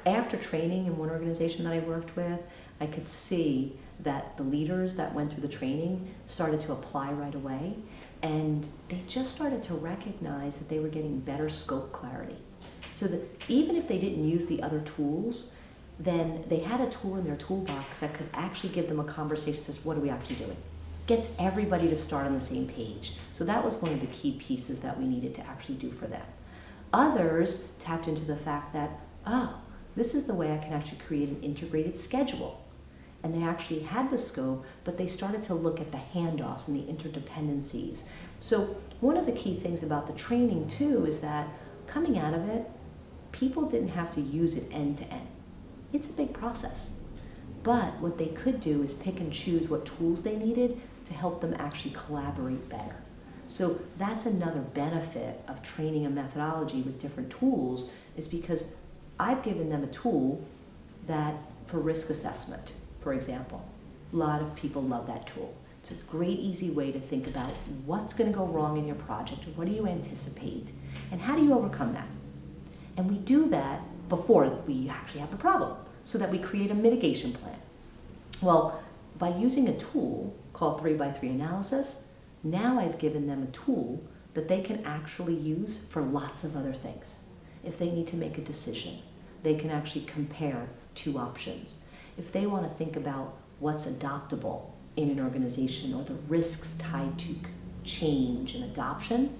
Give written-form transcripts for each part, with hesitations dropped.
After training in one organization that I worked with, I could see that the leaders that went through the training started to apply right away, and they just started to recognize that they were getting better scope clarity. So that even if they didn't use the other tools, then they had a tool in their toolbox that could actually give them a conversation as to what are we actually doing. Gets everybody to start on the same page. So that was one of the key pieces that we needed to actually do for them. Others tapped into the fact that, oh, this is the way I can actually create an integrated schedule. And they actually had the scope, but they started to look at the handoffs and the interdependencies. So one of the key things about the training too is that coming out of it, people didn't have to use it end to end. It's a big process. But what they could do is pick and choose what tools they needed to help them actually collaborate better. So that's another benefit of training a methodology with different tools, is because I've given them a tool that for risk assessment, for example. A lot of people love that tool. It's a great, easy way to think about what's going to go wrong in your project, what do you anticipate, and how do you overcome that? And we do that before we actually have the problem, so that we create a mitigation plan. Well, by using a tool called 3x3 analysis, now I've given them a tool that they can actually use for lots of other things. If they need to make a decision, they can actually compare two options. If they want to think about what's adoptable in an organization or the risks tied to change and adoption,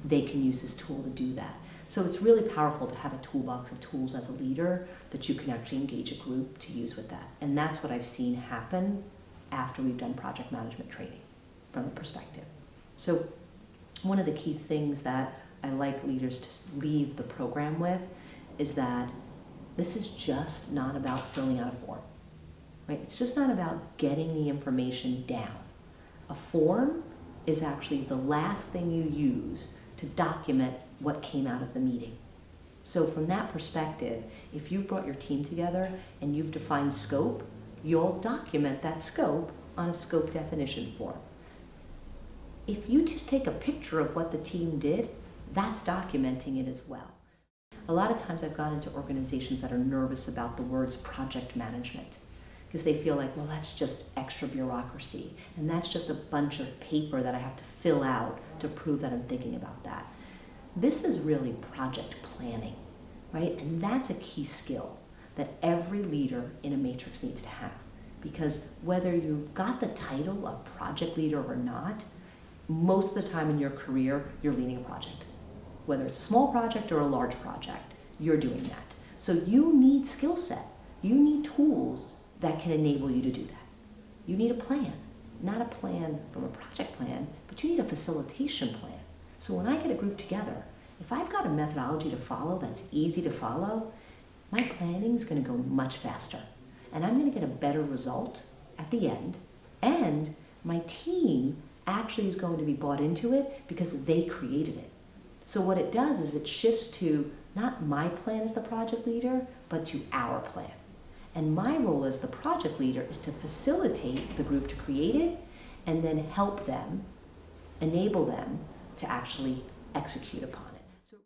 they can use this tool to do that. So it's really powerful to have a toolbox of tools as a leader that you can actually engage a group to use with that. And that's what I've seen happen after we've done project management training from the perspective. So one of the key things that I like leaders to leave the program with is that this is just not about filling out a form, right? It's just not about getting the information down. A form is actually the last thing you use to document what came out of the meeting. So from that perspective, if you've brought your team together and you've defined scope, you'll document that scope on a scope definition form. If you just take a picture of what the team did, that's documenting it as well. A lot of times I've gone into organizations that are nervous about the words project management, because they feel like, well, that's just extra bureaucracy, and that's just a bunch of paper that I have to fill out to prove that I'm thinking about that. This is really project planning, right? And that's a key skill that every leader in a matrix needs to have, because whether you've got the title of project leader or not, most of the time in your career, you're leading a project. Whether it's a small project or a large project, you're doing that. So you need skill set. You need tools that can enable you to do that. You need a plan, not a plan from a project plan, but you need a facilitation plan. So when I get a group together, if I've got a methodology to follow that's easy to follow, my planning is going to go much faster. And I'm going to get a better result at the end. And my team actually is going to be bought into it because they created it. So what it does is it shifts to not my plan as the project leader, but to our plan. And my role as the project leader is to facilitate the group to create it and then help them, enable them to actually execute upon it.